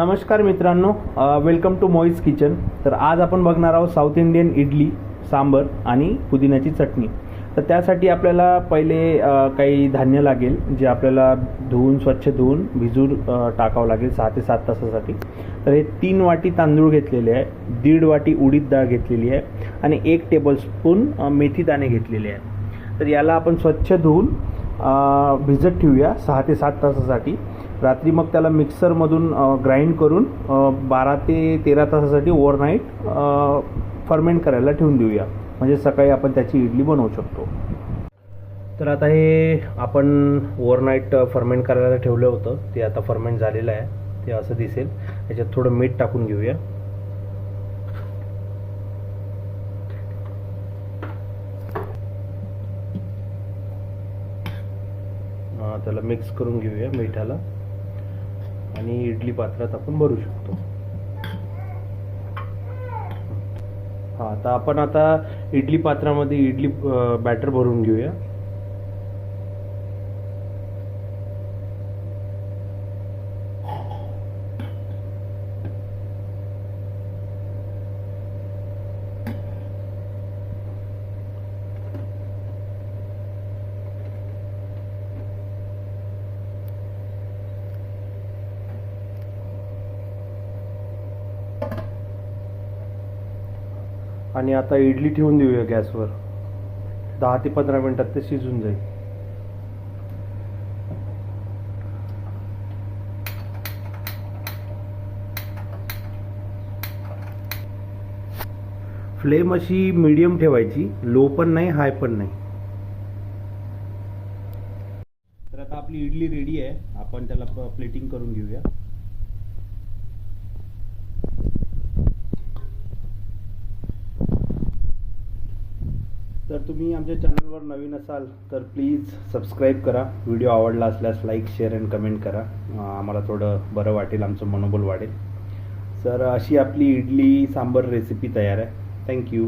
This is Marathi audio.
नमस्कार मित्रांनो, वेलकम टू मोईज किचन. तर आज आपण बघणार आहोत साऊथ इंडियन इडली सांबर आणि पुदिन्याची चटणी. तर त्यासाठी आपल्याला पहिले काही धान्य लागेल, जे आपल्याला स्वच्छ धुवून भिजून टाकावं लागेल 6 ते 7 तासासाठी. तर हे 3 वाटी तांदूळ घेतलेले आहे, 1.5 वाटी उडीद डाळ घेतलेली आहे आणि 1 टेबलस्पून मेथी दाणे घेतलेले आहे. तर याला आपण स्वच्छ धुवून भिजत ठेवूया 6 ते 7 तासासाठी. रात्री मग त्याला मिक्सरमधून ग्राइंड करून 12 ते 13 तासासाठी ओव्हरनाईट फर्मेंट करायला ठेवून देऊया, म्हणजे सकाळी आपण त्याची इडली बनवू शकतो. तर आता हे आपण ओव्हरनाईट फर्मेंट करायला ठेवलं होतं, ते आता फर्मेंट झालेलं आहे. ते असं दिसेल. याच्यात थोडं मीठ टाकून घेऊया. त्याला मिक्स करून घेऊया मिठाला आणि इडली पात्रात आपण भरू शकतो. आता इडली पात्रामध्ये इडली बॅटर भरून घेऊया. आणि आता इडली ठेवून देऊया गॅसवर. 10 ते 15 मिनिटात ते शिजून जाईल. फ्लेम अशी मीडियम ठेवायची, लो पण नाही हाय पण नाही. तर आता आपली इडली रेडी आहे. आपण त्याला प्लेटिंग करून घेऊया. तर तुम्ही आमच्या चॅनलवर नवीन असाल तर प्लीज सबस्क्राईब करा. व्हिडिओ आवडला असल्यास लाईक, शेअर अँड कमेंट करा. आम्हाला थोडं बरं वाटेल, आमचं मनोबल वाढेल. तर अशी आपली इडली सांबर रेसिपी तयार आहे. थँक्यू.